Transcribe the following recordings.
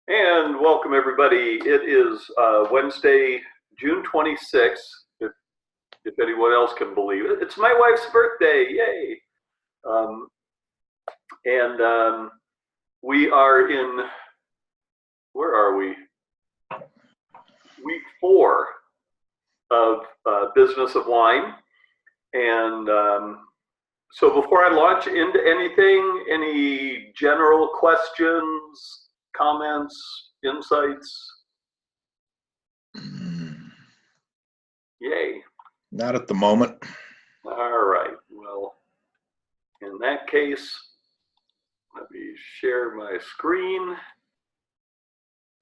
And welcome everybody. It is Wednesday, June 26th, if anyone else can believe it. It's my wife's birthday, yay! Um, and we are in, where are we? Week 4 of Business of Wine. And so before I launch into anything, any general questions, comments, insights? Yay. Not at the moment. All right. Well, in that case, let me share my screen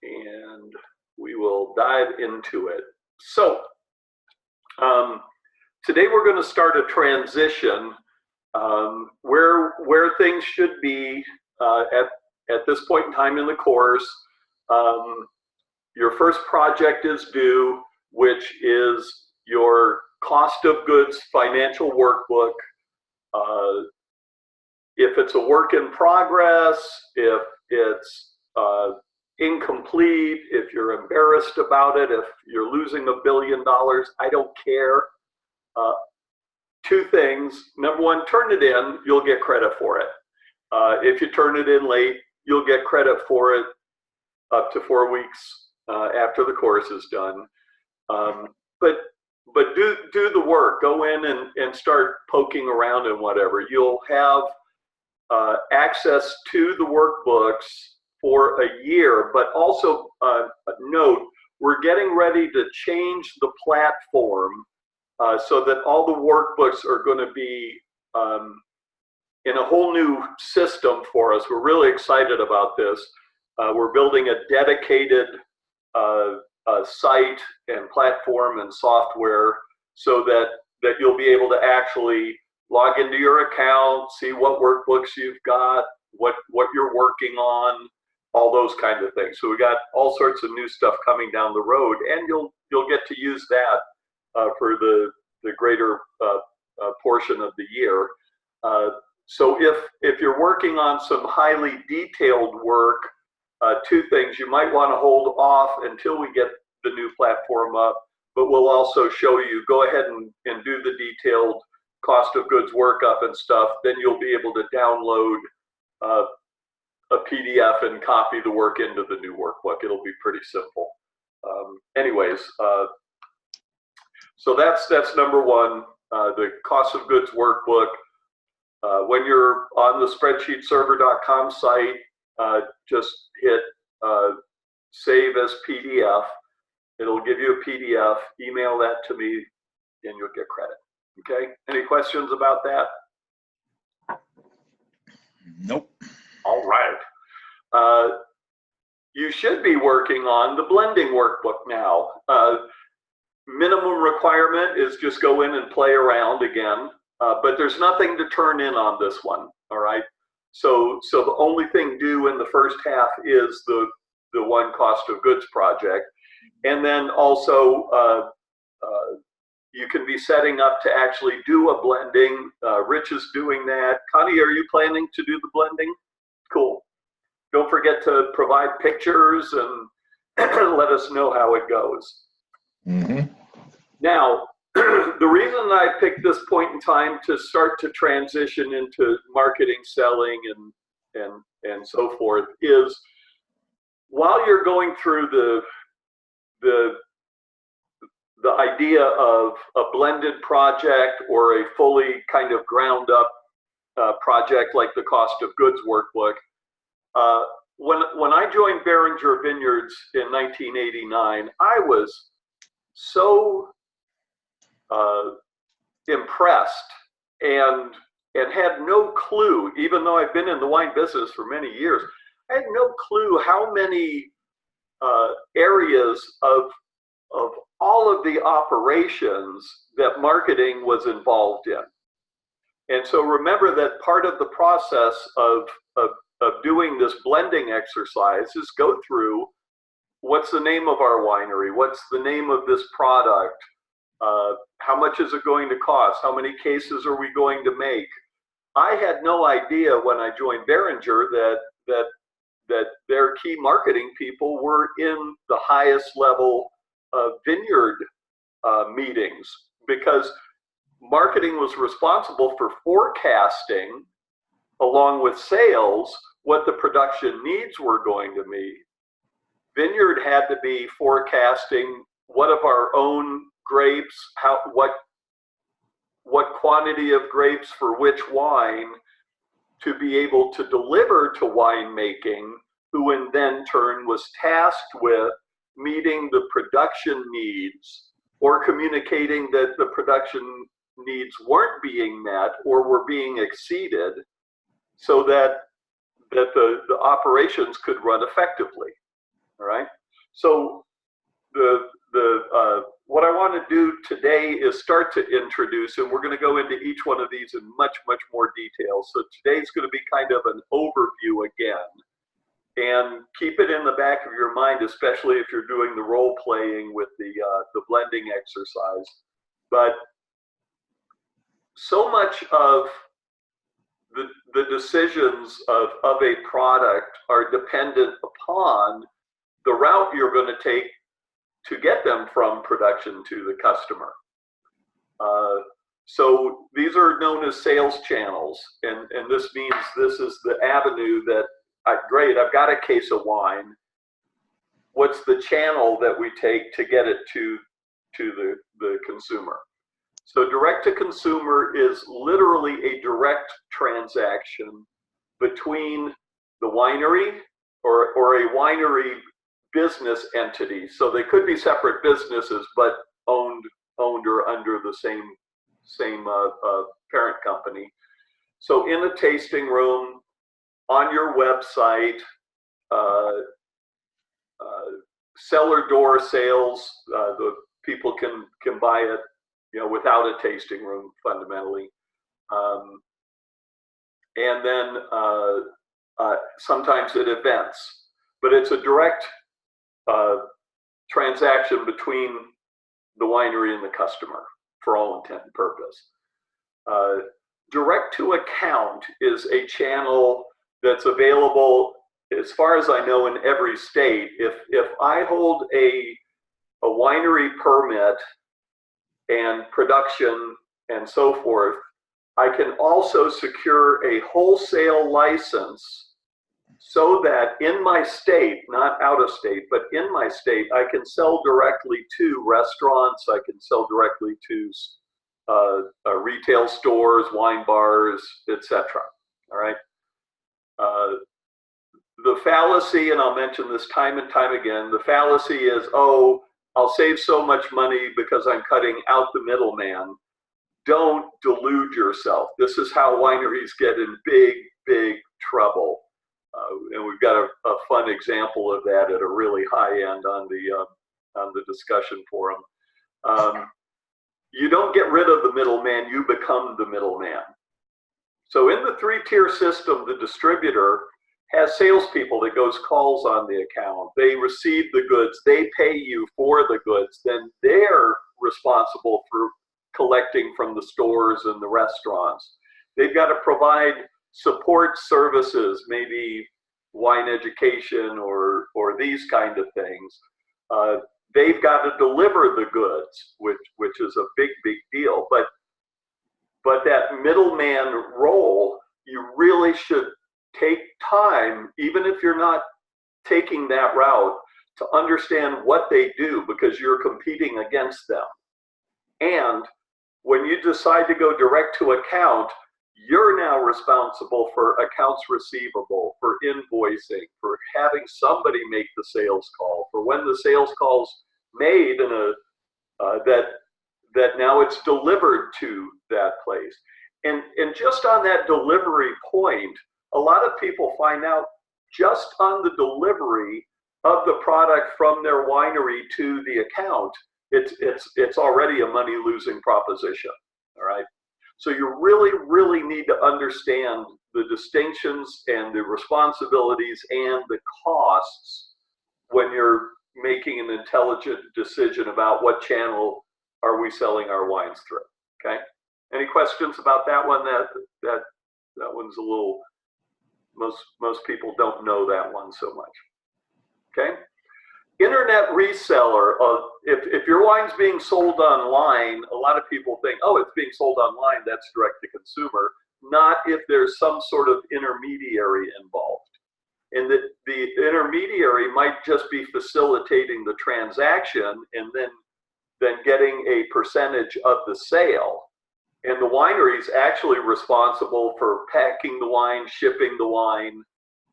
and we will dive into it. So, today we're going to start a transition where things should be at this point in time in the course. Your first project is due, which is your cost of goods financial workbook. If it's a work in progress, if it's incomplete, if you're embarrassed about it, if you're losing $1 billion, I don't care. 2 things. Number one, turn it in, you'll get credit for it. If you turn it in late, you'll get credit for it up to 4 weeks after the course is done. But do the work. Go in and start poking around and whatever. You'll have access to the workbooks for a year, but also note, we're getting ready to change the platform so that all the workbooks are going to be in a whole new system for us. We're really excited about this. We're building a dedicated site and platform and software so that you'll be able to actually log into your account, see what workbooks you've got, what you're working on, all those kind of things. So we got all sorts of new stuff coming down the road, and you'll get to use that for the greater portion of the year. So if you're working on some highly detailed work, 2 things: you might want to hold off until we get the new platform up, but we'll also show you, go ahead and do the detailed cost of goods workup and stuff. Then you'll be able to download a PDF and copy the work into the new workbook. It'll be pretty simple. Anyways, so that's number one, the cost of goods workbook. When you're on the spreadsheetserver.com site, just hit save as PDF. It'll give you a PDF, email that to me, and you'll get credit. Okay, any questions about that? Nope. All right. You should be working on the blending workbook now. Minimum requirement is just go in and play around again, but there's nothing to turn in on this one, all right? So the only thing due in the first half is the one cost of goods project. And then also, you can be setting up to actually do a blending. Rich is doing that. Connie, are you planning to do the blending? Cool. Don't forget to provide pictures and let us know how it goes. Mm-hmm. Now, the reason I picked this point in time to start to transition into marketing, selling, and so forth is, while you're going through the idea of a blended project or a fully kind of ground up project like the cost of goods workbook, when I joined Beringer Vineyards in 1989, I was so impressed and had no clue, even though I've been in the wine business for many years, I had no clue how many areas of all of the operations that marketing was involved in. And so remember that part of the process of doing this blending exercise is go through, what's the name of our winery? What's the name of this product? How much is it going to cost? How many cases are we going to make? I had no idea when I joined Beringer that that their key marketing people were in the highest level vineyard meetings, because marketing was responsible for forecasting, along with sales, what the production needs were going to be. Vineyard had to be forecasting what of our own grapes, what quantity of grapes for which wine to be able to deliver to winemaking, who in then turn was tasked with meeting the production needs or communicating that the production needs weren't being met or were being exceeded, so that the operations could run effectively. All right. So what I want to do today is start to introduce, and we're going to go into each one of these in much more detail. So today's going to be kind of an overview again, and keep it in the back of your mind, especially if you're doing the role playing with the blending exercise. But so much of the decisions of a product are dependent upon the route you're going to take to get them from production to the customer. So these are known as sales channels, and this means this is the avenue that, great, I've got a case of wine. What's the channel that we take to get it to the consumer? So direct to consumer is literally a direct transaction between the winery or a winery business entity. So they could be separate businesses, but owned or under the same parent company. So in a tasting room, on your website, cellar door sales, the people can buy it, without a tasting room fundamentally. And then sometimes at events, but it's a direct transaction between the winery and the customer for all intent and purpose. Direct to account is a channel that's available, as far as I know, in every state. If I hold a winery permit and production and so forth, I can also secure a wholesale license, so that in my state, not out of state, but in my state, I can sell directly to restaurants, I can sell directly to retail stores, wine bars, etc. All right. The fallacy, and I'll mention this time and time again, the fallacy is, oh, I'll save so much money because I'm cutting out the middleman. Don't delude yourself. This is how wineries get in big trouble. And we've got a fun example of that at a really high end on the discussion forum. You don't get rid of the middleman, you become the middleman. So in the 3-tier system, the distributor has salespeople that goes calls on the account. They receive the goods, they pay you for the goods, then they're responsible for collecting from the stores and the restaurants. They've got to provide support services, maybe wine education or these kind of things. They've got to deliver the goods, which is a big deal. But that middleman role, you really should take time, even if you're not taking that route, to understand what they do, because you're competing against them. And when you decide to go direct to account, you're now responsible for accounts receivable, for invoicing, for having somebody make the sales call, for when the sales call's made in that now it's delivered to that place. And just on that delivery point, a lot of people find out just on the delivery of the product from their winery to the account, it's already a money-losing proposition. All right. So you really need to understand the distinctions and the responsibilities and the costs when you're making an intelligent decision about what channel are we selling our wines through. Okay. Any questions about that one? That one's a little Most people don't know that one so much. Okay. Internet reseller. If your wine's being sold online, a lot of people think, oh, it's being sold online, that's direct to consumer. Not if there's some sort of intermediary involved. And the intermediary might just be facilitating the transaction and then getting a percentage of the sale. And the winery is actually responsible for packing the wine, shipping the wine,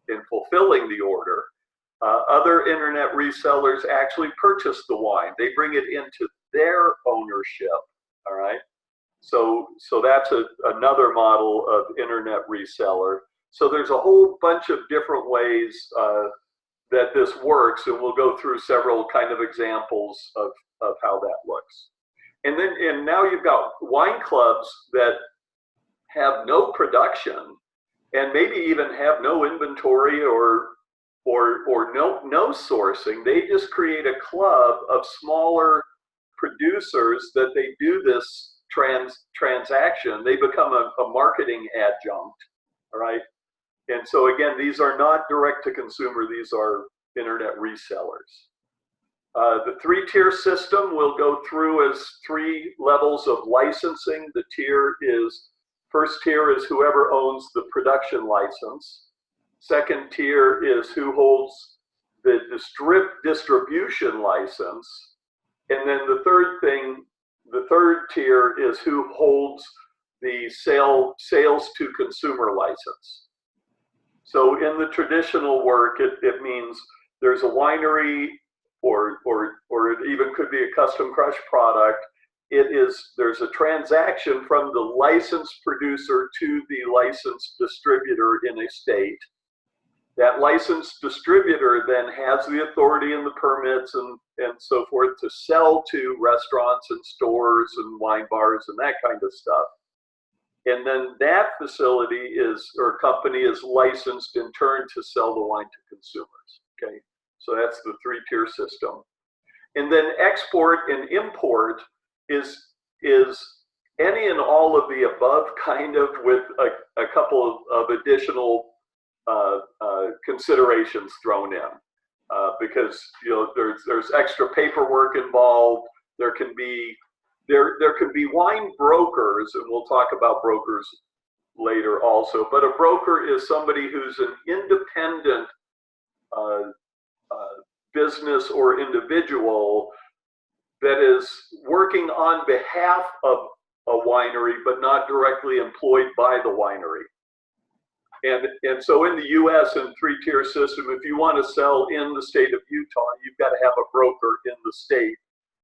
and fulfilling the order. Other internet resellers actually purchase the wine. They bring it into their ownership, all right? So that's another model of internet reseller. So there's a whole bunch of different ways that this works, and we'll go through several kind of examples of how that looks. And now you've got wine clubs that have no production and maybe even have no inventory or no sourcing. They just create a club of smaller producers that they do this transaction. They become a marketing adjunct, all right? And so again, these are not direct to consumer, these are internet resellers. The 3-tier system will go through as 3 levels of licensing. The first tier is whoever owns the production license. Second tier is who holds the distribution license. And then the third tier is who holds the sales to consumer license. So in the traditional work, it means there's a winery or it even could be a custom crush product. There's a transaction from the licensed producer to the licensed distributor in a state. That licensed distributor then has the authority and the permits and so forth to sell to restaurants and stores and wine bars and that kind of stuff. And then that facility or company is licensed in turn to sell the wine to consumers, okay? So that's the 3-tier system. And then export and import is any and all of the above, kind of, with a couple of additional considerations thrown in, because there's extra paperwork involved. There can be wine brokers, and we'll talk about brokers later also. But a broker is somebody who's an independent business or individual that is working on behalf of a winery, but not directly employed by the winery. And so in the U.S. in 3-tier system, if you want to sell in the state of Utah, you've got to have a broker in the state.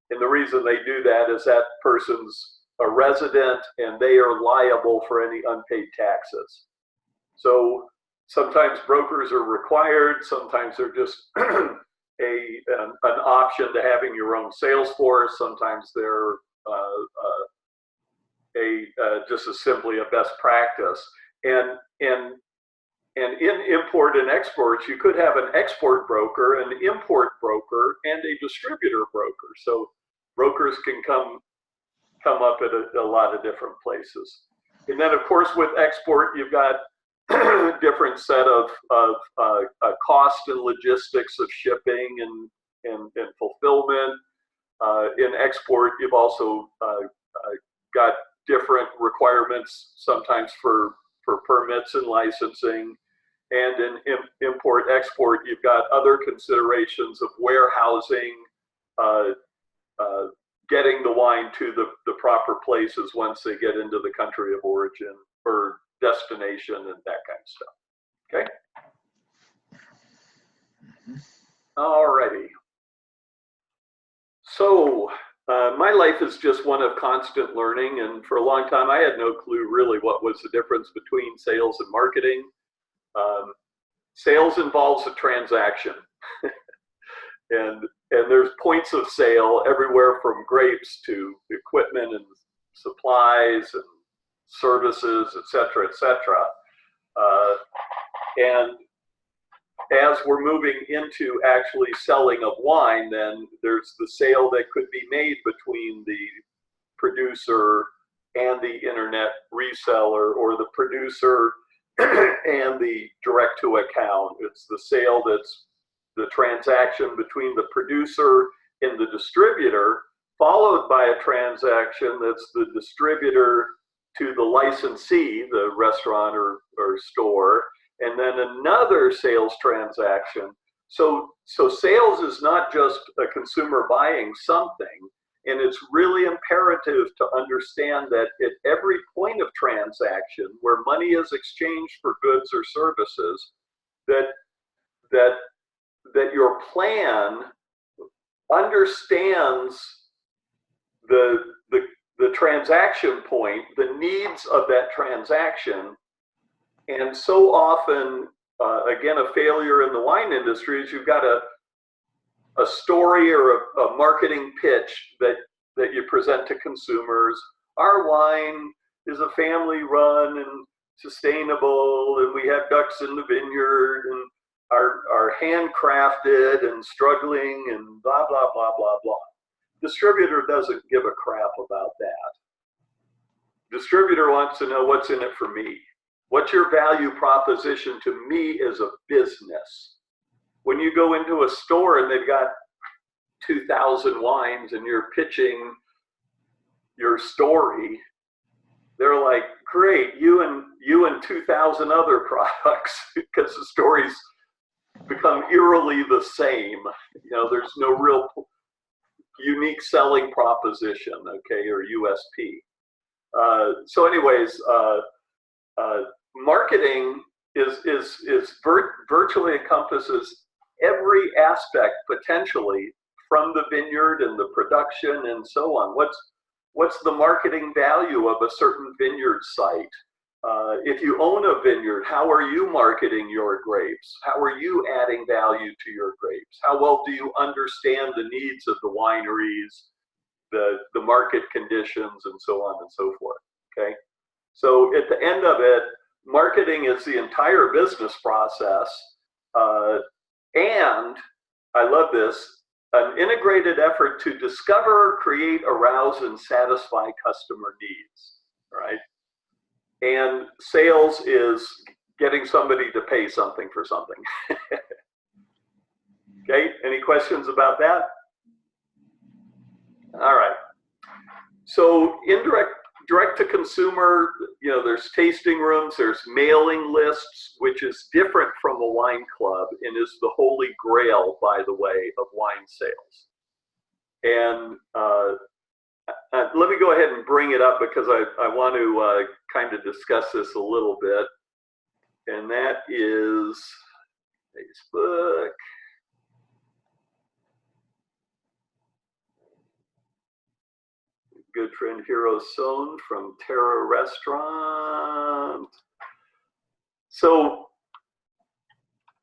And the reason they do that is that person's a resident and they are liable for any unpaid taxes. So sometimes brokers are required, sometimes they're just an option to having your own sales force, sometimes they're just simply a best practice. And in import and exports, you could have an export broker, an import broker, and a distributor broker. So brokers can come up at a lot of different places. And then, of course, with export, you've got different set of cost and logistics of shipping and fulfillment. In export, you've also got different requirements, sometimes for permits and licensing. And in import-export, you've got other considerations of warehousing, getting the wine to the proper places once they get into the country of origin or destination and that kind of stuff. Okay? All righty. So my life is just one of constant learning, and for a long time I had no clue really what was the difference between sales and marketing. Sales involves a transaction. and there's points of sale everywhere from grapes to equipment and supplies and services, et cetera, et cetera. And as we're moving into actually selling of wine, then there's the sale that could be made between the producer and the internet reseller, or the producer and the direct to account. It's the sale that's the transaction between the producer and the distributor, followed by a transaction that's the distributor to the licensee, the restaurant or store, and then another sales transaction. So sales is not just a consumer buying something, and it's really imperative to understand that at every point of transaction where money is exchanged for goods or services, that your plan understands the transaction point, the needs of that transaction. And so often, again, a failure in the wine industry is you've got a story or a marketing pitch that you present to consumers. Our wine is a family run and sustainable, and we have ducks in the vineyard, and are handcrafted and struggling, and blah, blah, blah, blah, blah. Distributor doesn't give a crap about that. Distributor wants to know what's in it for me. What's your value proposition to me as a business? When you go into a store and they've got 2,000 wines and you're pitching your story, they're like, great, you and 2,000 other products, because the stories become eerily the same. You know, there's no real unique selling proposition, okay, or USP. So anyways, marketing virtually encompasses every aspect potentially from the vineyard and the production and so on. What's the marketing value of a certain vineyard site? If you own a vineyard, how are you marketing your grapes? How are you adding value to your grapes? How well do you understand the needs of the wineries, the market conditions, and so on and so forth, okay? So at the end of it, marketing is the entire business process, and I love this, an integrated effort to discover, create, arouse, and satisfy customer needs, right? And sales is getting somebody to pay something for something. Okay, any questions about that? All right. So direct to consumer, you know, there's tasting rooms, there's mailing lists, which is different from a wine club and is the holy grail, by the way, of wine sales. And let me go ahead and bring it up because I want to kind of discuss this a little bit. And that is Facebook. Good friend Hiro Son from Terra Restaurant. So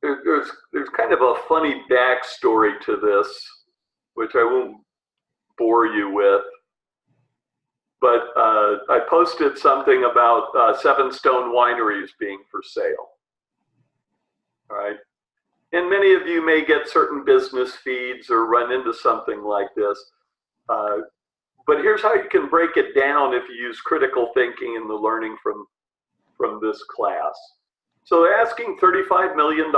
there's kind of a funny backstory to this, which I won't bore you with. But I posted something about 7 Stone Wineries being for sale. All right. And many of you may get certain business feeds or run into something like this. But here's how you can break it down if you use critical thinking and the learning from this class. So they're asking $35 million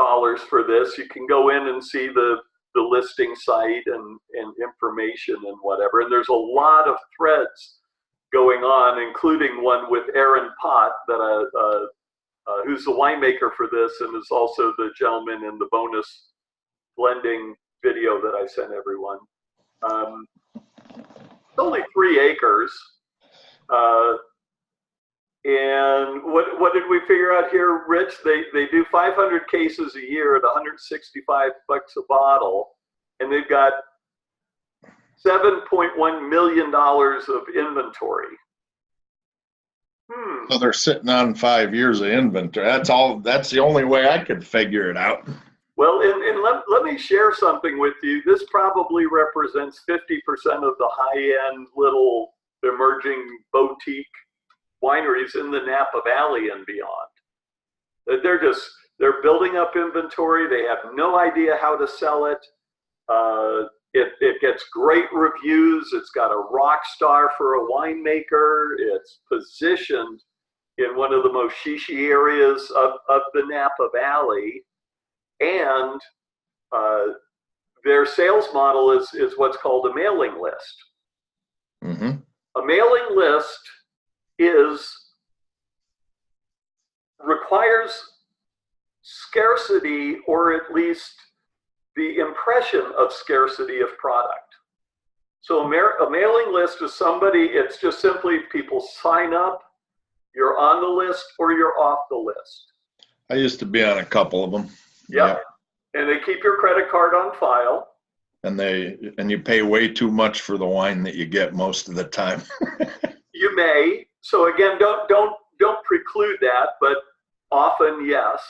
for this. You can go in and see the listing site and information and whatever. And there's a lot of threads going on, including one with Aaron Pott, who's the winemaker for this and is also the gentleman in the bonus blending video that I sent everyone. It's only 3 acres. And what did we figure out here, Rich? They do 500 cases a year at $165 a bottle, and they've got $7.1 million of inventory. So they're sitting on 5 years of inventory. That's the only way I could figure it out. Well, and let me share something with you. This probably represents 50% of the high-end little emerging boutique wineries in the Napa Valley and beyond. They're building up inventory. They have no idea how to sell it. It gets great reviews. It's got a rock star for a winemaker. It's positioned in one of the most shishi areas of the Napa Valley. And their sales model is what's called a mailing list. Mm-hmm. A mailing list requires scarcity, or at least the impression of scarcity of product. So a mailing list is it's just simply people sign up, you're on the list or you're off the list. I used to be on a couple of them. Yep. And they keep your credit card on file. And you pay way too much for the wine that you get most of the time. You may. So again, don't preclude that, but often yes.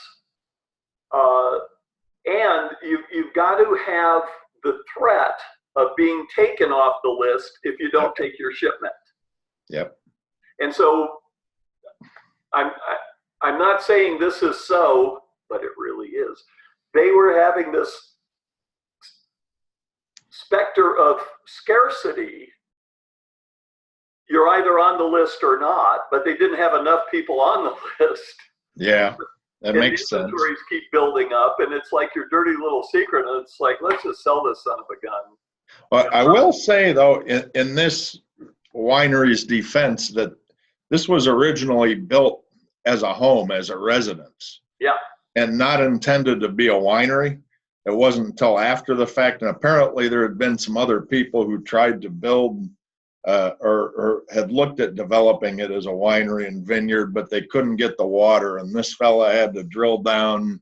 And you've got to have the threat of being taken off the list if you don't take your shipment. Yep. And so I'm not saying this is so, but it really is. They were having this specter of scarcity. You're either on the list or not, but they didn't have enough people on the list. Yeah, that makes sense. Inventories keep building up, and it's like your dirty little secret, and it's like, let's just sell this son of a gun. Well, I will say, though, in this winery's defense, that this was originally built as a home, as a residence. Yeah. And not intended to be a winery. It wasn't until after the fact, and apparently there had been some other people who tried to build or had looked at developing it as a winery and vineyard, but they couldn't get the water, and this fella had to drill down,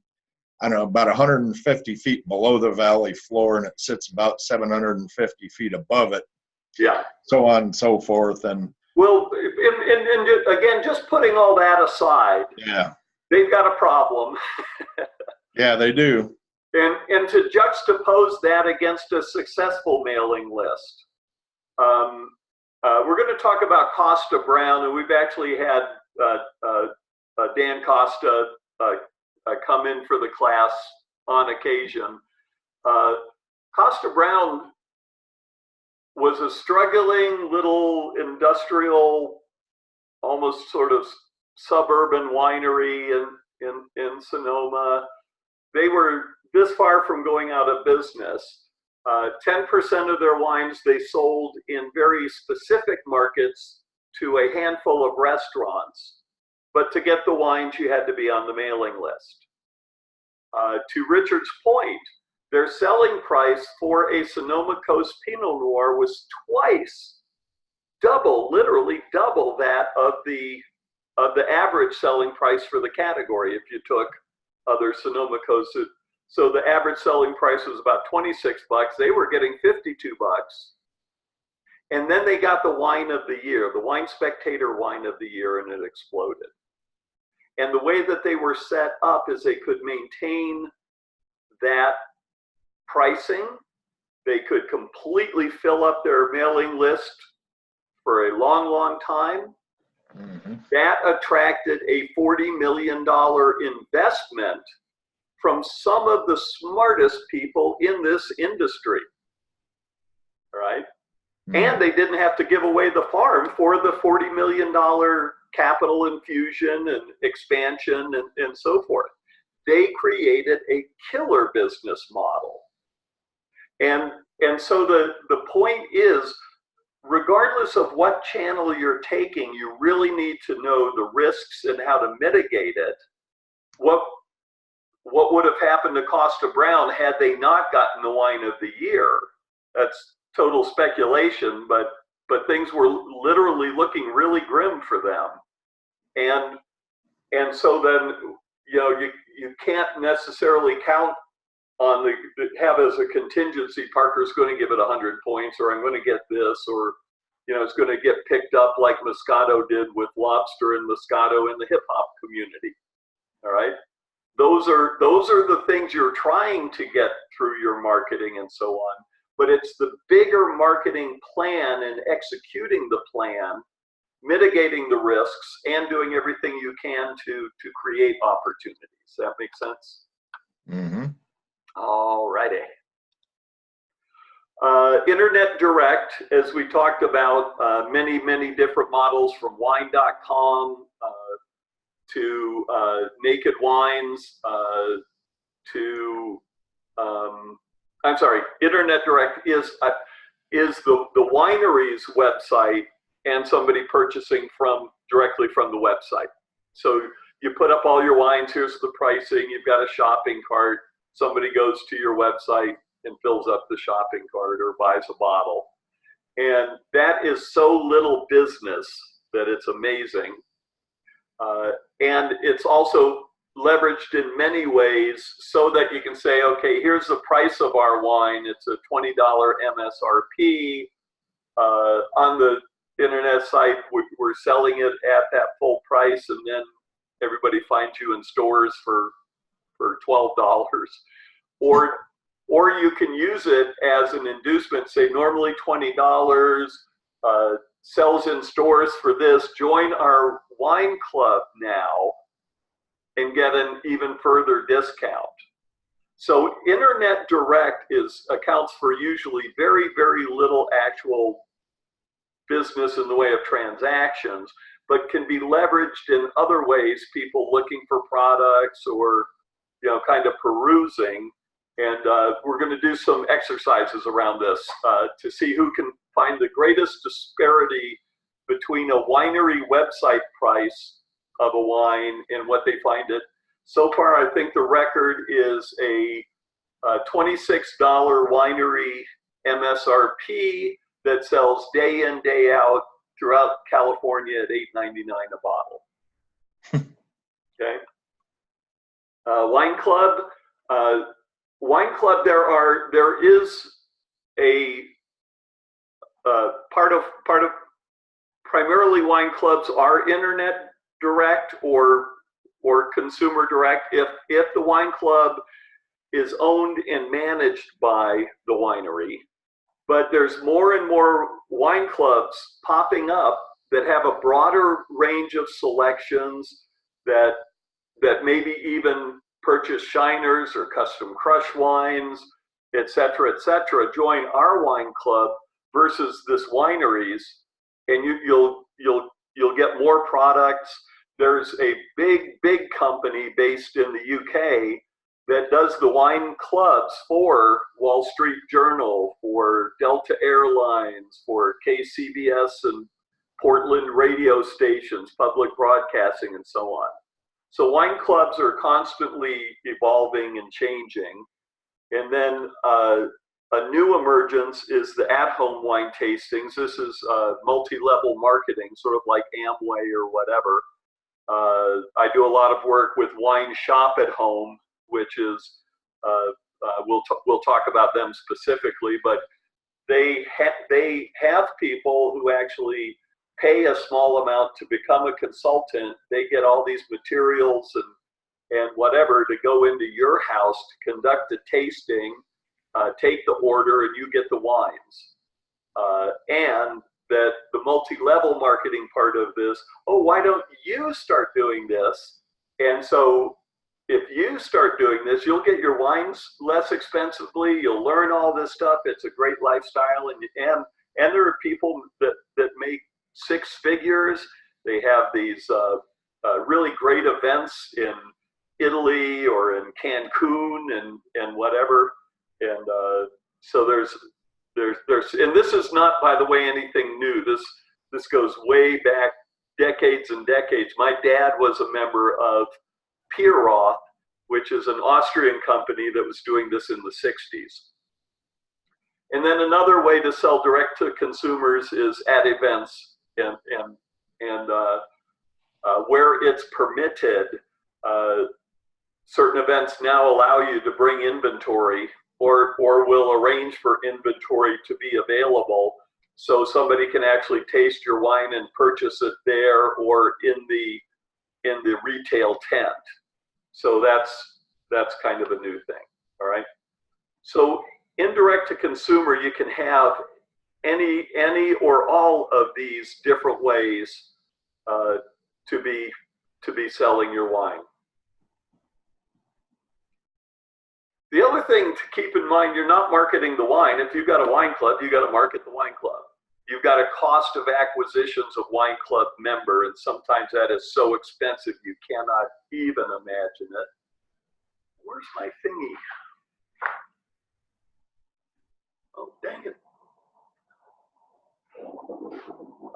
I don't know, about 150 feet below the valley floor, and it sits about 750 feet above it. Yeah. So on and so forth. And well, and again, just putting all that aside, yeah, they've got a problem. Yeah, they do. And to juxtapose that against a successful mailing list, we're going to talk about Costa Brown, and we've actually had Dan Costa come in for the class on occasion. Costa Brown was a struggling little industrial, almost sort of suburban winery in Sonoma. They were this far from going out of business. 10% of their wines they sold in very specific markets to a handful of restaurants. But to get the wines, you had to be on the mailing list. To Richard's point, their selling price for a Sonoma Coast Pinot Noir was literally double that of the average selling price for the category if you took other Sonoma Coast. So the average selling price was about $26. They were getting $52. And then they got the wine of the year, the Wine Spectator wine of the year, and it exploded. And the way that they were set up is they could maintain that pricing. They could completely fill up their mailing list for a long, long time. Mm-hmm. That attracted a $40 million investment from some of the smartest people in this industry. All right. Mm-hmm. And they didn't have to give away the farm for the $40 million capital infusion and expansion and so forth. They created a killer business model. And so the point is, regardless of what channel you're taking, you really need to know the risks and how to mitigate it. What would have happened to Costa Brown had they not gotten the wine of the year? That's total speculation, but things were literally looking really grim for them. And so then, you can't necessarily count on have as a contingency, Parker's going to give it 100 points, or I'm going to get this, or it's going to get picked up like Moscato did with Lobster and Moscato in the hip hop community. All right, those are the things you're trying to get through your marketing and so on. But it's the bigger marketing plan and executing the plan, mitigating the risks, and doing everything you can to create opportunities. That makes sense? Mm-hmm. All righty. Internet direct, as we talked about, many different models from wine.com, to Naked Wines, to I'm sorry, Internet Direct is the winery's website and somebody purchasing directly from the website. So you put up all your wines, here's the pricing, you've got a shopping cart, somebody goes to your website and fills up the shopping cart or buys a bottle. And that is so little business that it's amazing. And it's also leveraged in many ways so that you can say, okay, here's the price of our wine. It's a $20 MSRP. On the internet site, we're selling it at that full price, and then everybody finds you in stores for $12. Or you can use it as an inducement, say normally $20, sells in stores for this, join our wine club now and get an even further discount. So Internet Direct accounts for usually very, very little actual business in the way of transactions, but can be leveraged in other ways, people looking for products or, kind of perusing. And we're going to do some exercises around this to see who can find the greatest disparity between a winery website price of a wine and what they find it. So far, I think the record is a $26 winery MSRP that sells day in, day out throughout California at $8.99 a bottle. Okay. Wine Club. Wine Club, there is a part of primarily wine clubs are Internet Direct or consumer direct if the wine club is owned and managed by the winery. But there's more and more wine clubs popping up that have a broader range of selections that maybe even purchase shiners or custom crush wines, et cetera, join our wine club versus this wineries, and you'll get more products. There's a big company based in the UK that does the wine clubs for Wall Street Journal, for Delta Airlines, for KCBS and Portland radio stations, public broadcasting, and so on. So wine clubs are constantly evolving and changing. And then a new emergence is the at-home wine tastings. This is multi-level marketing, sort of like Amway or whatever. I do a lot of work with Wine Shop at Home, which is, we'll talk about them specifically, but they have people who actually pay a small amount to become a consultant. They get all these materials and whatever to go into your house to conduct a tasting, take the order, and you get the wines. And that the multi-level marketing part of this, why don't you start doing this? And so if you start doing this, you'll get your wines less expensively, you'll learn all this stuff, it's a great lifestyle, and there are people that make six figures. They have these really great events in Italy or in Cancun and whatever. And so there's, and this is not, by the way, anything new. This goes way back decades and decades. My dad was a member of Pierroth, which is an Austrian company that was doing this in the 60s. And then another way to sell direct to consumers is at events and where it's permitted. Certain events now allow you to bring inventory or will arrange for inventory to be available, so somebody can actually taste your wine and purchase it there or in the retail tent. So that's kind of a new thing. All right. So in direct to consumer, you can have any or all of these different ways to be selling your wine. The other thing to keep in mind, you're not marketing the wine. If you've got a wine club, you got to market the wine club. you've got a cost of acquisitions of wine club member, and sometimes that is so expensive you cannot even imagine it. Where's my thingy? Oh, dang it.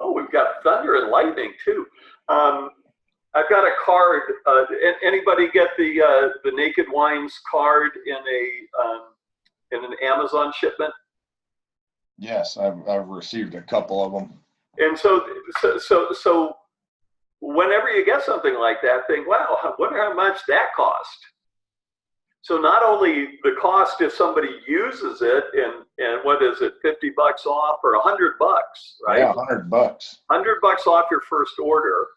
Oh, we've got thunder and lightning too. I've got a card. Anybody get the Naked Wines card in an Amazon shipment? Yes, I've received a couple of them. And so whenever you get something like that, think, wow, I wonder how much that cost. So not only the cost if somebody uses it, and what is it, $50 off or $100, right? Yeah, $100. $100 off your first order.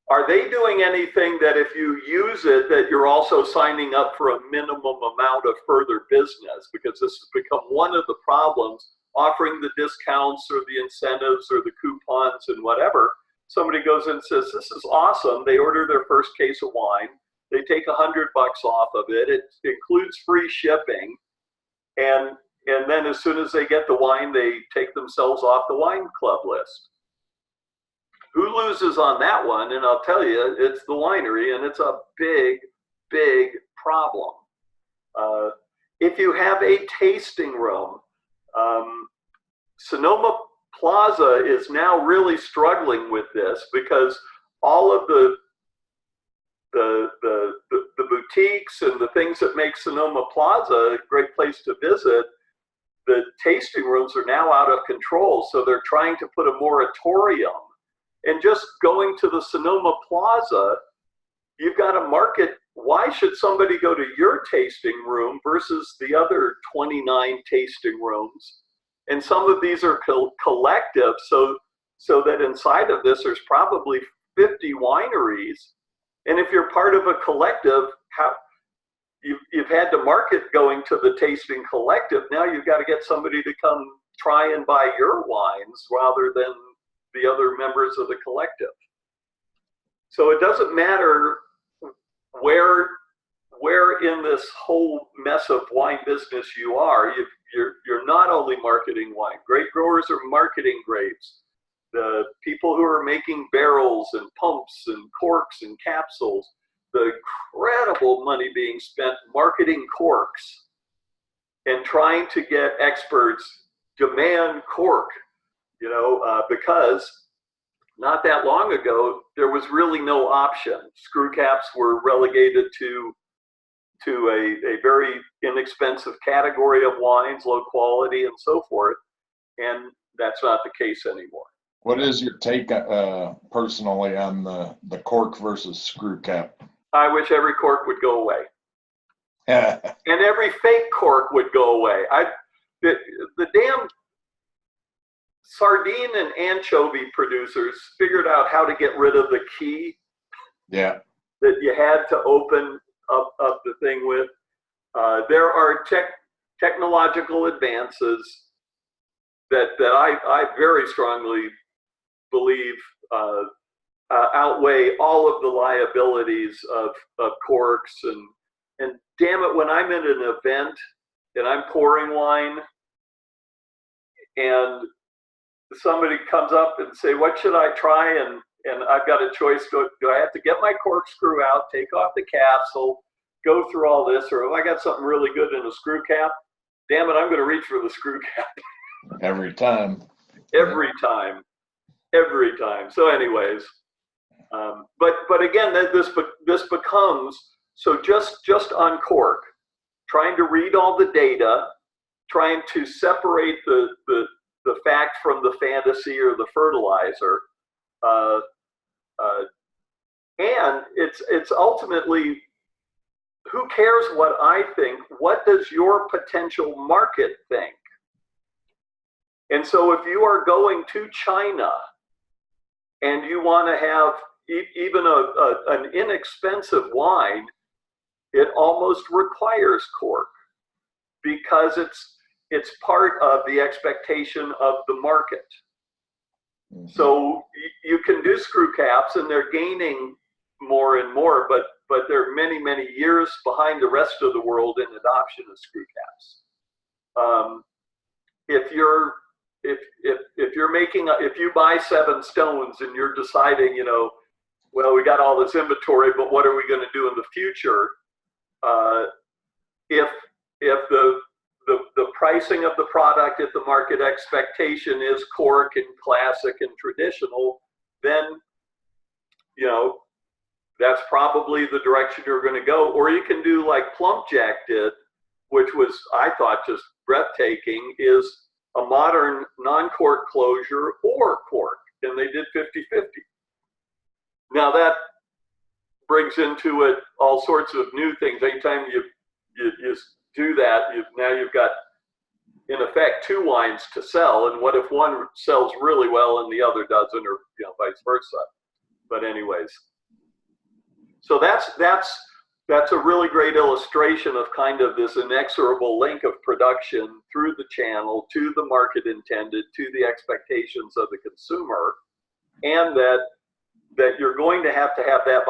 Are they doing anything that if you use it, that you're also signing up for a minimum amount of further business? Because this has become one of the problems, offering the discounts or the incentives or the coupons and whatever. Somebody goes in and says, this is awesome. They order their first case of wine. They take $100 off of it. It includes free shipping. And then as soon as they get the wine, they take themselves off the wine club list. Who loses on that one? And I'll tell you, it's the winery, and it's a big, big problem. If you have a tasting room, Sonoma Plaza is now really struggling with this because all of the boutiques and the things that make Sonoma Plaza a great place to visit, the tasting rooms are now out of control. So they're trying to put a moratorium. And just going to the Sonoma Plaza, you've got to market. Why should somebody go to your tasting room versus the other 29 tasting rooms? And some of these are collective, so that inside of this, there's probably 50 wineries. And if you're part of a collective, you've had to market going to the tasting collective. Now you've got to get somebody to come try and buy your wines rather than the other members of the collective. So it doesn't matter where in this whole mess of wine business you are, you're not only marketing wine. Grape growers are marketing grapes. The people who are making barrels and pumps and corks and capsules, the incredible money being spent marketing corks and trying to get experts demand cork, because not that long ago, there was really no option. Screw caps were relegated to a very inexpensive category of wines, low quality and so forth, and that's not the case anymore. What is your take personally on the cork versus screw cap? I wish every cork would go away. And every fake cork would go away. The damn sardine and anchovy producers figured out how to get rid of the key that you had to open up the thing with. There are technological advances that I very strongly believe outweigh all of the liabilities of corks. And damn it, when I'm at an event and I'm pouring wine and somebody comes up and say, what should I try? And I've got a choice. Do I have to get my corkscrew out, take off the capsule, go through all this, or if I got something really good in a screw cap, damn it, I'm going to reach for the screw cap. Every time. Every time. So anyways, but again, this becomes, so just on cork, trying to read all the data, trying to separate the fact from the fantasy or the fertilizer, and it's ultimately, who cares what I think? What does your potential market think? And so if you are going to China and you want to have even an inexpensive wine, it almost requires cork because it's part of the expectation of the market. Mm-hmm. So you can do screw caps and they're gaining more and more, but they're many, many years behind the rest of the world in adoption of screw caps. if you're making if you buy 7 stones and you're deciding, you know, well, we got all this inventory, but what are we going to do in the future? If the pricing of the product, if the market expectation is cork and classic and traditional, then, you know, that's probably the direction you're going to go. Or you can do like Plumpjack did, which was, I thought, just breathtaking, is a modern non-cork closure or cork, and they did 50-50. Now that brings into it all sorts of new things. Anytime you do that, now you've got, in effect, 2 wines to sell, and what if one sells really well and the other doesn't, or, you know, vice versa. But anyways, so that's a really great illustration of kind of this inexorable link of production through the channel to the market intended, to the expectations of the consumer, and that you're going to have that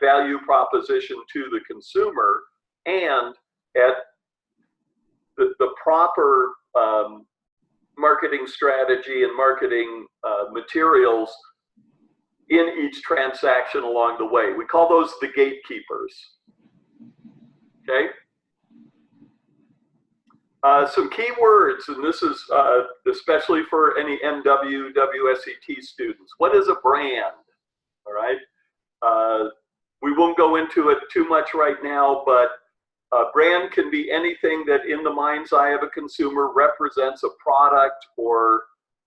value proposition to the consumer, and at the proper marketing strategy and marketing materials in each transaction along the way. We call those the gatekeepers. Okay. Some key words, and this is especially for any MW, WSET students. What is a brand? All right. We won't go into it too much right now, but a brand can be anything that in the mind's eye of a consumer represents a product or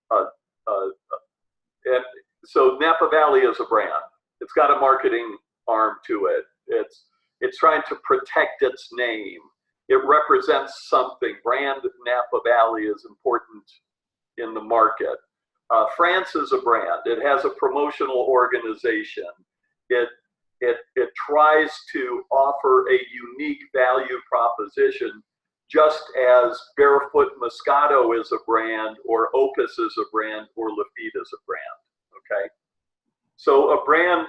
and so Napa Valley is a brand. It's got a marketing arm to it. It's trying to protect its name. It represents something. Brand Napa Valley is important in the market. France is a brand. It has a promotional organization. It tries to offer a unique value proposition, just as Barefoot Moscato is a brand, or Opus is a brand, or Lafite is a brand. Okay, so a brand.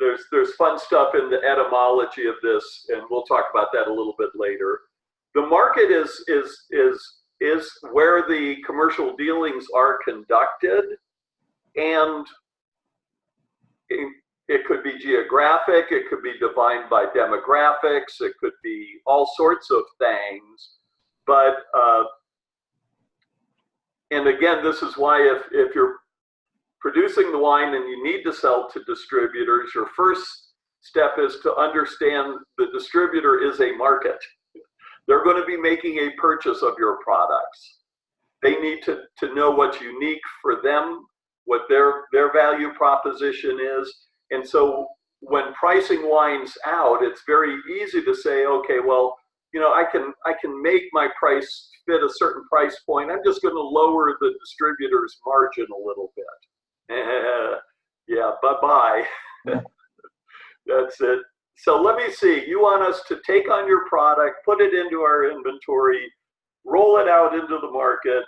There's fun stuff in the etymology of this, and we'll talk about that a little bit later. The market is where the commercial dealings are conducted, and it could be geographic, it could be defined by demographics, it could be all sorts of things. But and again, this is why if you're producing the wine and you need to sell to distributors, your first step is to understand the distributor is a market. They're going to be making a purchase of your products. They need to know what's unique for them, what their value proposition is. And so when pricing wines out, it's very easy to say, okay, well, you know, I can make my price fit a certain price point. I'm just going to lower the distributor's margin a little bit. Yeah, bye-bye. That's it. So let me see. You want us to take on your product, put it into our inventory, roll it out into the market,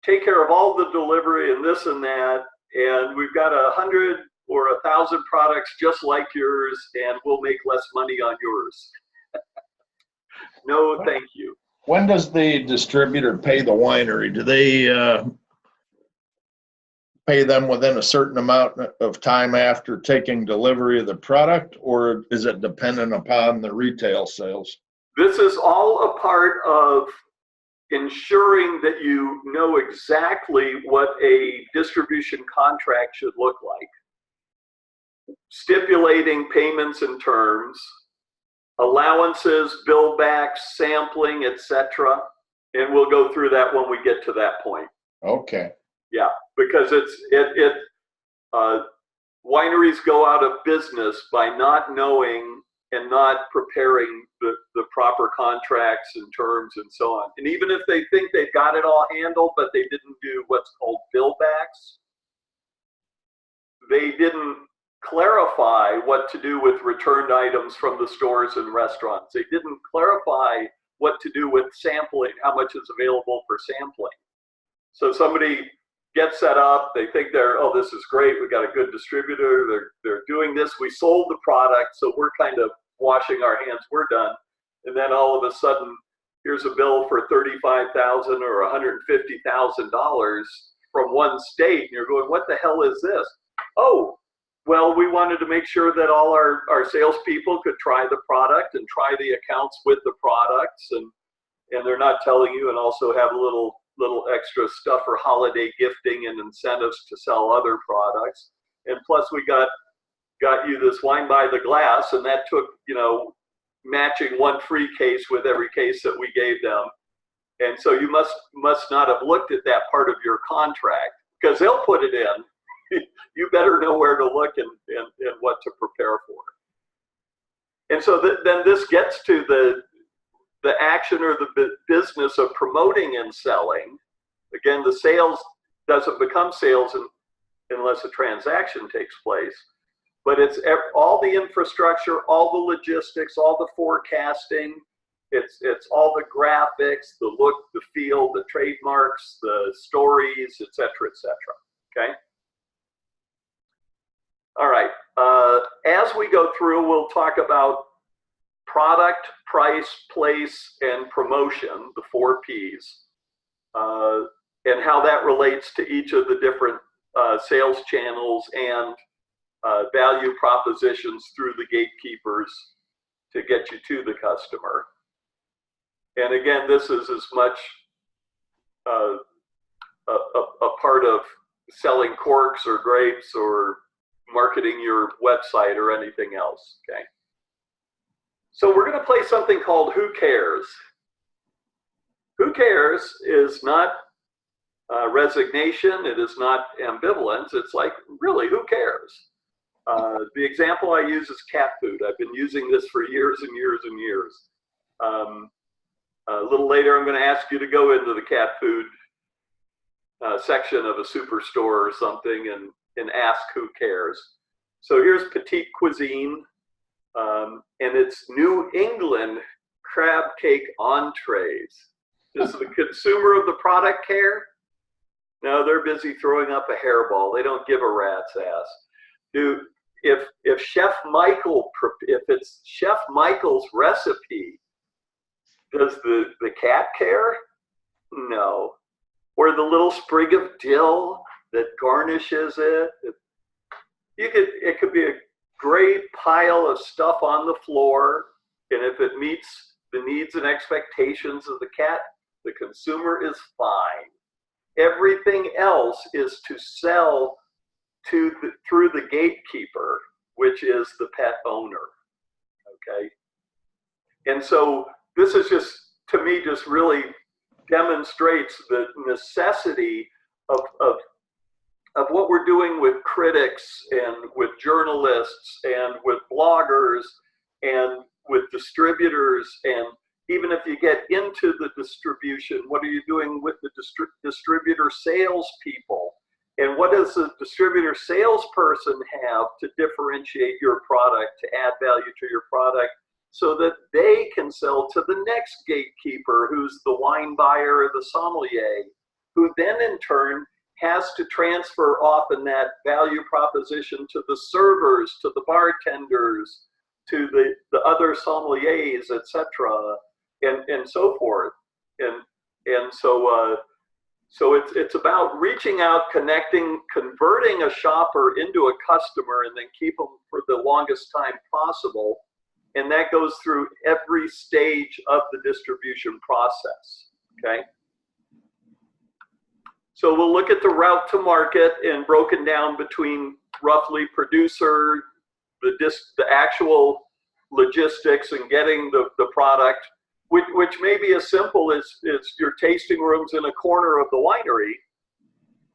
take care of all the delivery and this and that, and we've got 100 or 1,000 products just like yours, and we'll make less money on yours. No, thank you. When does the distributor pay the winery? Do they pay them within a certain amount of time after taking delivery of the product, or is it dependent upon the retail sales? This is all a part of ensuring that you know exactly what a distribution contract should look like. Stipulating payments and terms, allowances, bill backs, sampling, etc. And we'll go through that when we get to that point. Okay. Yeah, because wineries go out of business by not knowing and not preparing the proper contracts and terms and so on. And even if they think they've got it all handled, but they didn't do what's called bill backs, they didn't clarify what to do with returned items from the stores and restaurants. They didn't clarify what to do with sampling, how much is available for sampling. So somebody gets set up, they think oh, this is great, we got a good distributor, they're doing this, we sold the product, so we're kind of washing our hands, we're done. And then all of a sudden, here's a bill for $35,000 or $150,000 from one state, and you're going, what the hell is this? Oh, well, we wanted to make sure that all our salespeople could try the product and try the accounts with the products, and they're not telling you, and also have a little extra stuff for holiday gifting and incentives to sell other products. And plus we got you this wine by the glass, and that took, matching one free case with every case that we gave them. And so you must not have looked at that part of your contract, because they'll put it in. You better know where to look and what to prepare for. And so then this gets to the action or the business of promoting and selling. Again, the sales doesn't become sales unless a transaction takes place. But it's all the infrastructure, all the logistics, all the forecasting. It's all the graphics, the look, the feel, the trademarks, the stories, et cetera, okay? All right, as we go through, we'll talk about product, price, place, and promotion, the 4 Ps, and how that relates to each of the different sales channels and value propositions through the gatekeepers to get you to the customer. And again, this is as much a part of selling corks or grapes or marketing your website or anything else, okay? So we're going to play something called Who Cares? Who cares is not resignation, it is not ambivalence, it's like, really, who cares? The example I use is cat food. I've been using this for years and years and years. A little later, I'm going to ask you to go into the cat food section of a superstore or something and ask who cares. So here's Petite Cuisine, and it's New England crab cake entrees. Does the consumer of the product care? No, they're busy throwing up a hairball. They don't give a rat's ass. If Chef Michael, if it's Chef Michael's recipe, does the cat care? No. Or the little sprig of dill that garnishes it. It could be a great pile of stuff on the floor, and if it meets the needs and expectations of the cat, the consumer is fine. Everything else is to sell through the gatekeeper, which is the pet owner, okay? And so this is just, to me, just really demonstrates the necessity of what we're doing with critics and with journalists and with bloggers and with distributors. And even if you get into the distribution, what are you doing with the distributor salespeople? And what does the distributor salesperson have to differentiate your product, to add value to your product, so that they can sell to the next gatekeeper, who's the wine buyer or the sommelier, who then in turn has to transfer often that value proposition to the servers, to the bartenders, to the other sommeliers, etc., and so forth. And so it's about reaching out, connecting, converting a shopper into a customer, and then keep them for the longest time possible. And that goes through every stage of the distribution process, okay? So we'll look at the route to market and broken down between roughly producer, the actual logistics and getting the product, which may be as simple as your tasting rooms in a corner of the winery,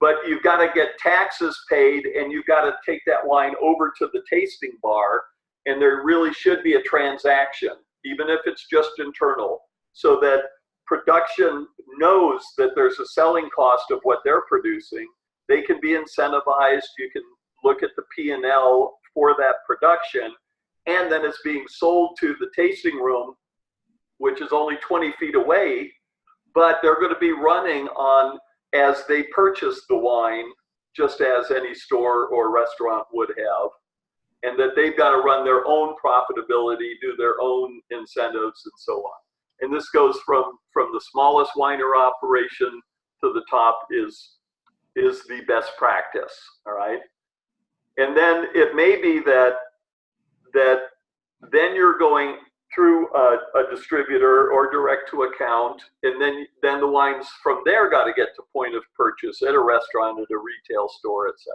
but you've got to get taxes paid and you've got to take that wine over to the tasting bar, and there really should be a transaction, even if it's just internal, so that production knows that there's a selling cost of what they're producing. They can be incentivized. You can look at the P&L for that production, and then it's being sold to the tasting room, which is only 20 feet away, but they're going to be running on as they purchase the wine, just as any store or restaurant would have, and that they've got to run their own profitability, do their own incentives, and so on. And this goes from the smallest winery operation to the top is the best practice. All right. And then it may be that then you're going through a distributor or direct to account, and then the wines from there got to get to point of purchase at a restaurant, at a retail store, etc.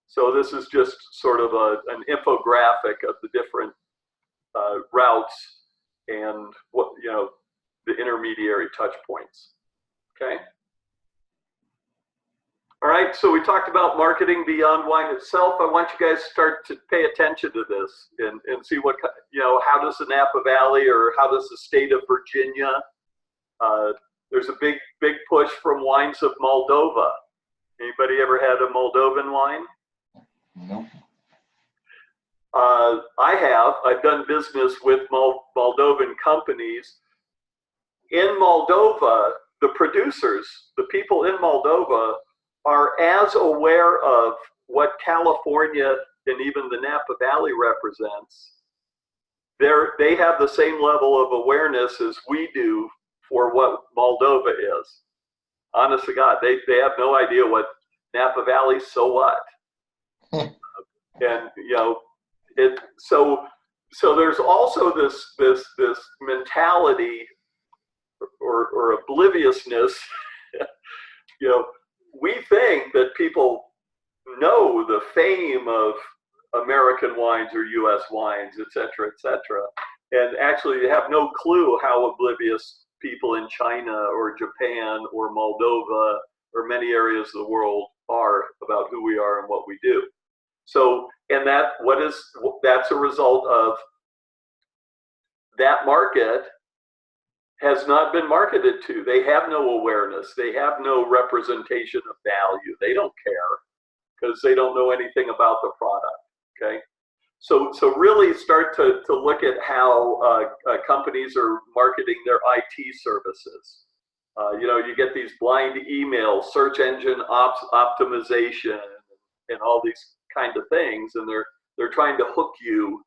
So this is just sort of an infographic of the different routes and what, the intermediary touch points. Okay. All right, so we talked about marketing beyond wine itself. I want you guys to start to pay attention to this and see what, how does the Napa Valley or how does the state of Virginia, there's a big push from wines of Moldova. Anybody ever had a Moldovan wine? No. I have. I've done business with Moldovan companies. In Moldova, the producers, the people in Moldova, are as aware of what California and even the Napa Valley represents. They have the same level of awareness as we do for what Moldova is. Honest to God, they have no idea what Napa Valley, so what? And so there's also this mentality or obliviousness. We think that people know the fame of American wines or U.S. wines, et cetera, and actually have no clue how oblivious people in China or Japan or Moldova or many areas of the world are about who we are and what we do. So, and that's a result of that market has not been marketed to. They have no awareness. They have no representation of value. They don't care because they don't know anything about the product, okay? So really start to look at how companies are marketing their IT services. You get these blind emails, search engine optimization, and all these kind of things, and they're trying to hook you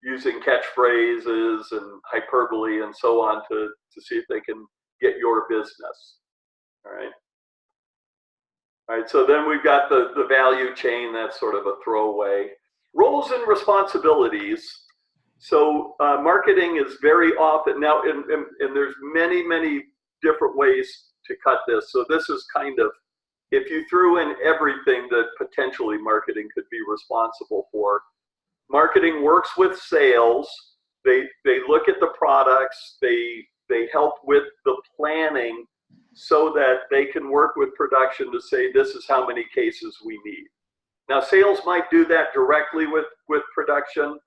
using catchphrases and hyperbole and so on to see if they can get your business. All right, so then we've got the value chain. That's sort of a throwaway. Roles and responsibilities. So marketing is very often now, and there's many different ways to cut this. So this is kind of, if you threw in everything that potentially marketing could be responsible for. Marketing works with sales. They look at the products. They help with the planning so that they can work with production to say, this is how many cases we need. Now, sales might do that directly with production,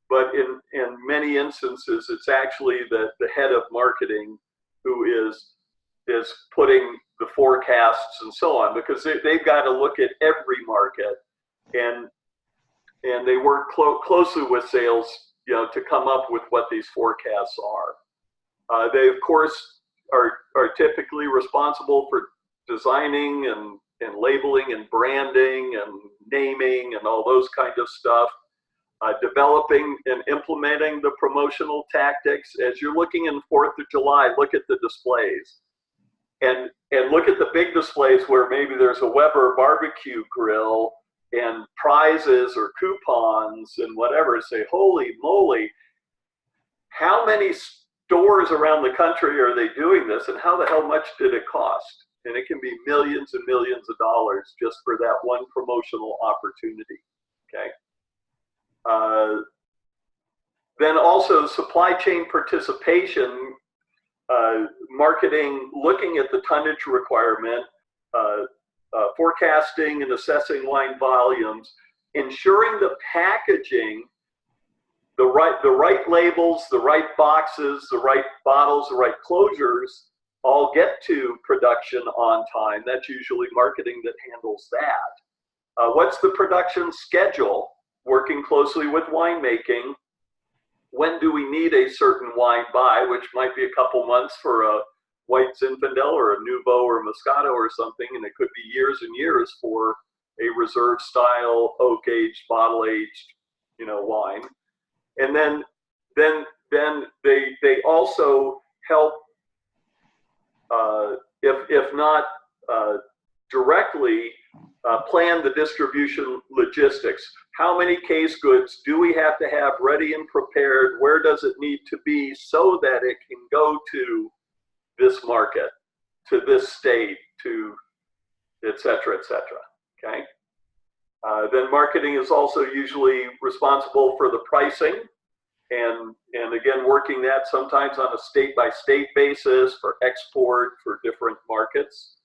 but in many instances, it's actually the head of marketing who is putting the forecasts and so on, because they've got to look at every market and they work closely with sales, to come up with what these forecasts are. They, of course, are typically responsible for designing and labeling and branding and naming and all those kind of stuff. Developing and implementing the promotional tactics. As you're looking in 4th of July, look at the displays. And look at the big displays where maybe there's a Weber barbecue grill and prizes or coupons and whatever. Say, holy moly, how many stores around the country are they doing this, and how the hell much did it cost? And it can be millions and millions of dollars just for that one promotional opportunity, okay? Then also supply chain participation, marketing, looking at the tonnage requirement, forecasting and assessing wine volumes, ensuring the packaging, the right labels, the right boxes, the right bottles, the right closures all get to production on time. That's usually marketing that handles that. What's the production schedule? Working closely with winemaking. When do we need a certain wine by, which might be a couple months for a white Zinfandel or a Nouveau or a Moscato or something, and it could be years and years for a reserve style, oak aged, bottle aged, wine. And then they also help, if not directly, plan the distribution logistics. How many case goods do we have to have ready and prepared? Where does it need to be so that it can go to this market, to this state, to et cetera, okay? Then marketing is also usually responsible for the pricing, and again, working that sometimes on a state-by-state basis for export for different markets.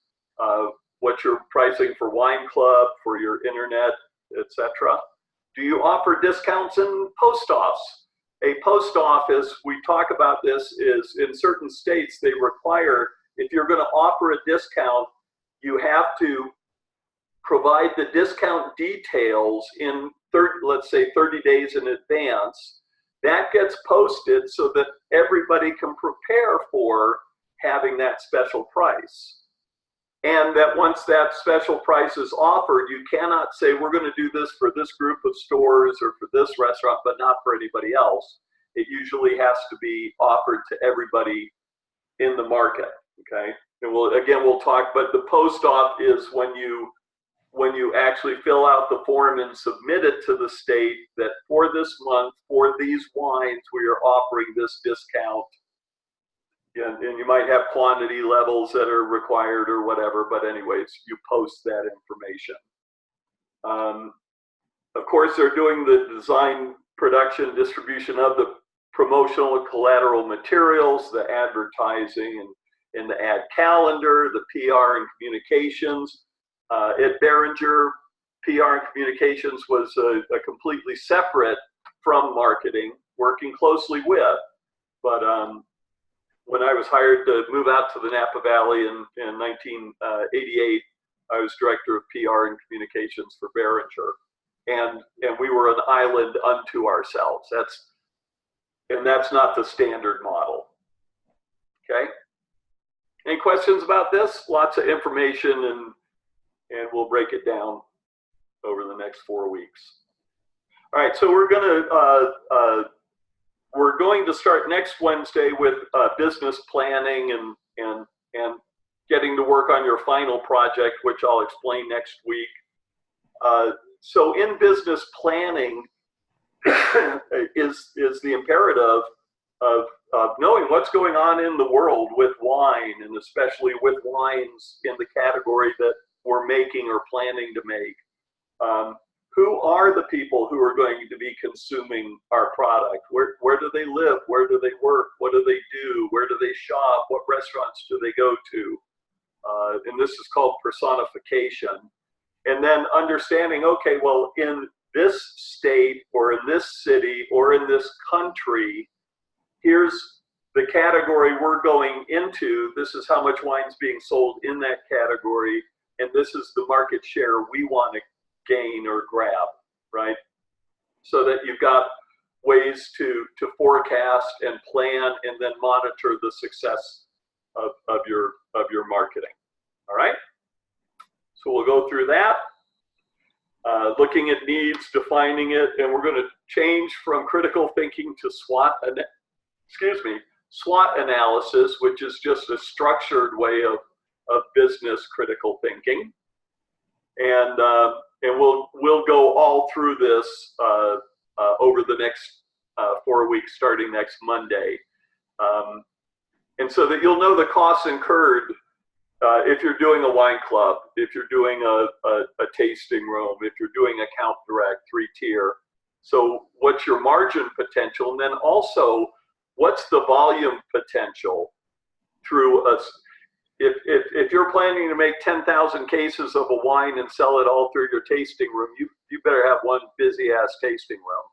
What you're pricing for Wine Club, for your internet, etc. Do you offer discounts in post-offs? A post-office, we talk about this, is in certain states they require, if you're going to offer a discount, you have to provide the discount details in let's say 30 days in advance. That gets posted so that everybody can prepare for having that special price. And that once that special price is offered, you cannot say, we're going to do this for this group of stores or for this restaurant, but not for anybody else. It usually has to be offered to everybody in the market, okay? And we'll talk, but the post-op is when you actually fill out the form and submit it to the state that for this month, for these wines, we are offering this discount. And you might have quantity levels that are required or whatever, but anyways, you post that information. Of course, they're doing the design, production, distribution of the promotional and collateral materials, the advertising and the ad calendar, the PR and communications. At Beringer, PR and communications was a completely separate from marketing, working closely with, but when I was hired to move out to the Napa Valley in 1988, I was director of PR and communications for Beringer, and we were an island unto ourselves. That's not the standard model. Okay. Any questions about this? Lots of information, and we'll break it down over the next 4 weeks. All right, so we're going to start next Wednesday with business planning and getting to work on your final project, which I'll explain next week. So in business planning is the imperative of knowing what's going on in the world with wine, and especially with wines in the category that we're making or planning to make. Who are the people who are going to be consuming our product? Where do they live? Where do they work? What do they do? Where do they shop? What restaurants do they go to? And this is called personification. And then understanding, okay, well, in this state or in this city or in this country, here's the category we're going into. This is how much wine's being sold in that category. And this is the market share we want to gain or grab, right? So that you've got ways to forecast and plan and then monitor the success of your marketing. All right? So we'll go through that, looking at needs, defining it, and we're going to change from critical thinking to SWOT analysis, which is just a structured way of business critical thinking. And we'll go all through this over the next 4 weeks, starting next Monday. And so that you'll know the costs incurred if you're doing a wine club, if you're doing a tasting room, if you're doing account direct, 3-tier. So what's your margin potential? And then also, what's the volume potential through us? If you're planning to make 10,000 cases of a wine and sell it all through your tasting room, you better have one busy-ass tasting room.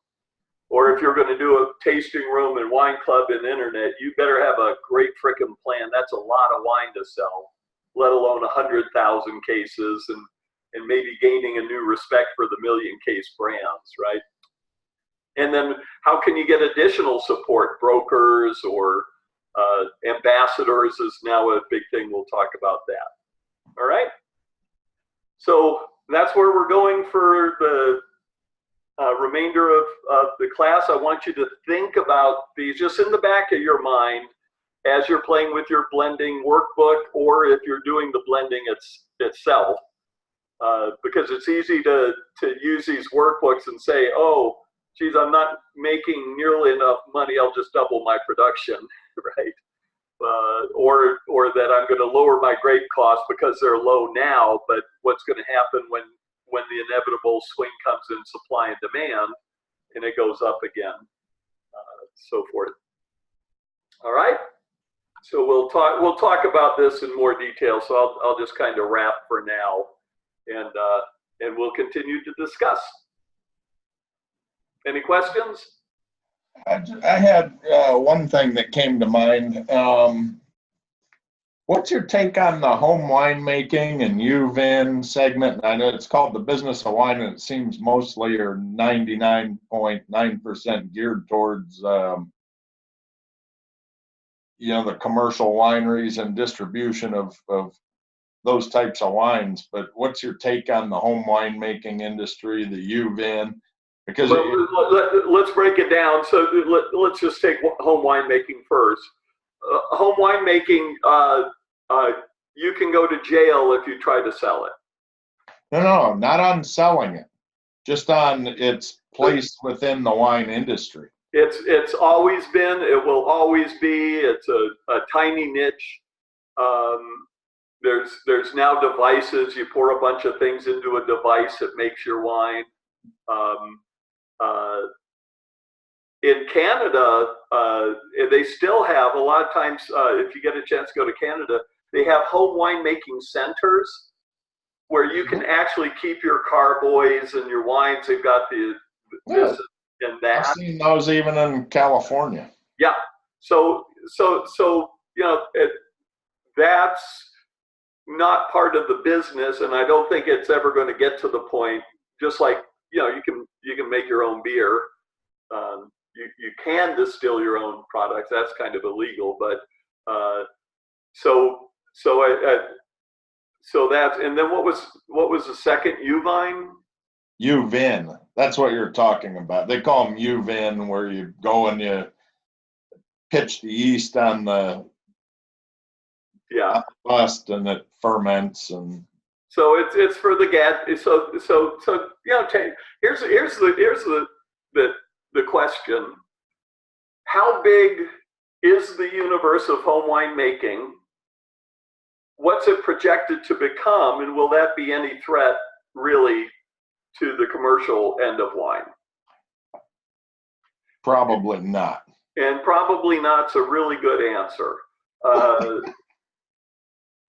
Or if you're going to do a tasting room and wine club and internet, you better have a great frickin' plan. That's a lot of wine to sell, let alone 100,000 cases and maybe gaining a new respect for the million-case brands, right? And then how can you get additional support? Brokers or ambassadors is now a big thing. We'll talk about that. All right. So that's where we're going for the remainder of the class. I want you to think about these just in the back of your mind. as you're playing with your blending workbook, or if you're doing the blending itself, because it's easy to use these workbooks and say, oh, geez, I'm not making nearly enough money, I'll just double my production, right? Or that I'm going to lower my grape costs because they're low now, but what's going to happen when the inevitable swing comes in supply and demand, and it goes up again, so forth. All right. So we'll talk about this in more detail. So I'll just kind of wrap for now, and we'll continue to discuss. Any questions? I had one thing that came to mind. What's your take on the home winemaking and UVin segment? I know it's called the business of wine, and it seems mostly or 99.9% geared towards the commercial wineries and distribution of those types of wines. But what's your take on the home winemaking industry, the UVin? Because let's break it down. So let's just take home winemaking first. Home winemaking, you can go to jail if you try to sell it. No, not on selling it, just on its place within the wine industry. It's always been, it will always be. It's a tiny niche. There's now devices. You pour a bunch of things into a device that makes your wine. In Canada, they still have, a lot of times, if you get a chance to go to Canada, they have home winemaking centers where you can actually keep your carboys and your wines. They've got this and that. I've seen those even in California. Yeah. So that's not part of the business, and I don't think it's ever going to get to the point. Just like you can make your own beer. You can distill your own products. That's kind of illegal, but so that's, and then what was the second? UVine? UVin. That's what you're talking about. They call them UVin, where you go and you pitch the yeast on the bust, and it ferments. And so it's for the gas. So here's the question: how big is the universe of home winemaking? What's it projected to become, and will that be any threat really to the commercial end of wine? Probably not. And probably not's a really good answer.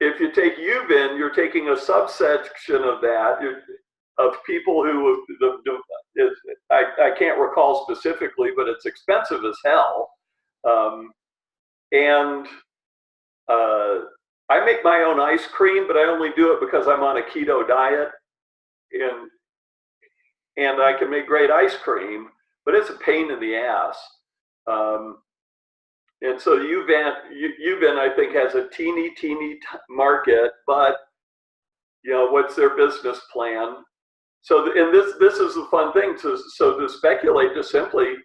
If you take UVin, you're taking a subsection of that, of people who, I can't recall specifically, but it's expensive as hell. I make my own ice cream, but I only do it because I'm on a keto diet, and I can make great ice cream, but it's a pain in the ass. And so UVin, I think, has a teeny market, but what's their business plan? So, and this is the fun thing to speculate. Just simply,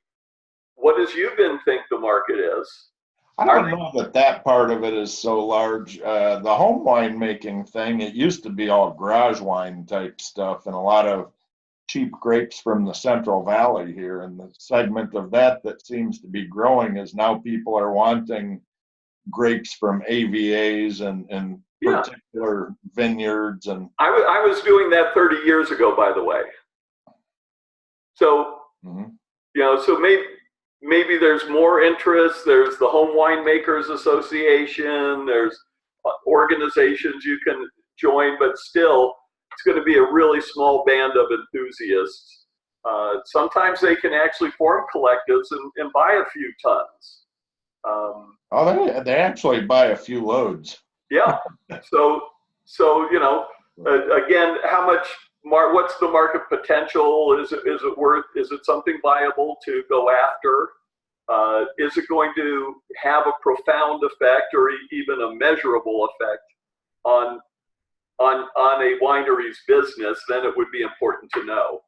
what does UVin think the market is? I don't know that part of it is so large. The home wine making thing, it used to be all garage wine type stuff, and a lot of cheap grapes from the Central Valley here. And the segment of that seems to be growing is now people are wanting grapes from AVAs and particular vineyards. And I was doing that 30 years ago, by the way. So, so maybe there's more interest. There's the Home Winemakers Association. There's organizations you can join, but still, it's going to be a really small band of enthusiasts. Sometimes they can actually form collectives and buy a few tons. They actually buy a few loads. Yeah. So again, how much? What's the market potential? Is it something viable to go after? Is it going to have a profound effect or even a measurable effect on a winery's business? Then it would be important to know.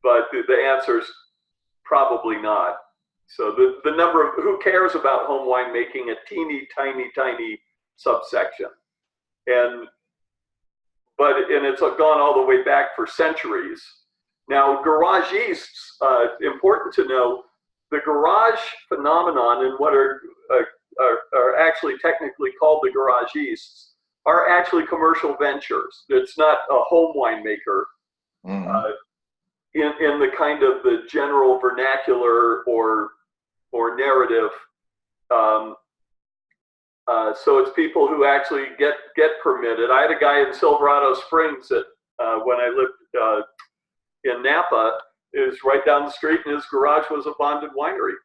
But the answer is probably not. So the number of, who cares about home winemaking, a teeny tiny subsection. And it's gone all the way back for centuries. Now, garage yeasts, important to know, the garage phenomenon and what are actually technically called the garage yeasts are actually commercial ventures. It's not a home winemaker in the kind of the general vernacular or narrative. So it's people who actually get permitted. I had a guy in Silverado Springs that when I lived in Napa, is right down the street, and his garage was a bonded winery.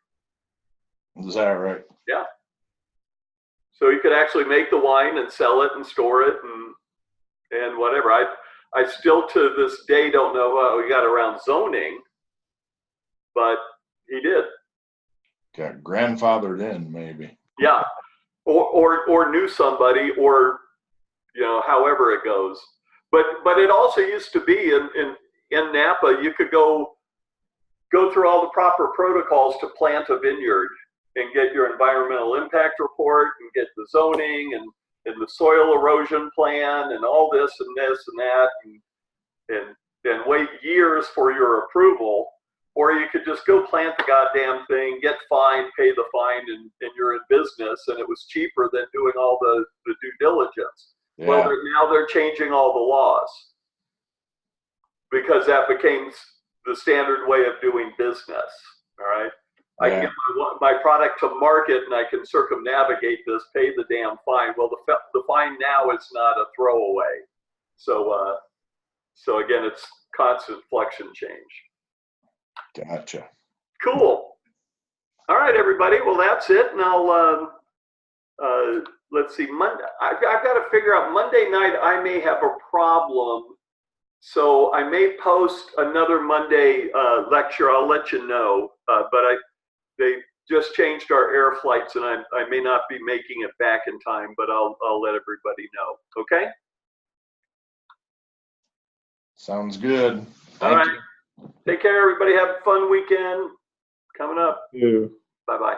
Is that right? Yeah. So you could actually make the wine and sell it and store it and whatever. I still to this day don't know how he got around zoning, but he did. Got grandfathered in, maybe. Yeah. Or knew somebody, or however it goes. But it also used to be in Napa, you could go through all the proper protocols to plant a vineyard and get your environmental impact report and get the zoning and the soil erosion plan and all this and this and that and wait years for your approval. Or you could just go plant the goddamn thing, get fined, pay the fine, and you're in business. And it was cheaper than doing all the due diligence. Yeah. Well, now they're changing all the laws because that became the standard way of doing business. All right. Yeah. I can get my product to market and I can circumnavigate this, pay the damn fine. Well, the fine now is not a throwaway. So again, it's constant flux and change. Gotcha. Cool. All right, everybody. Well, that's it. And I'll let's see. Monday. I've got to figure out. Monday night, I may have a problem, so I may post another Monday lecture. I'll let you know. But they just changed our air flights, and I may not be making it back in time. But I'll let everybody know. Okay. Sounds good. All right. Take care, everybody. Have a fun weekend coming up. Yeah. Bye-bye.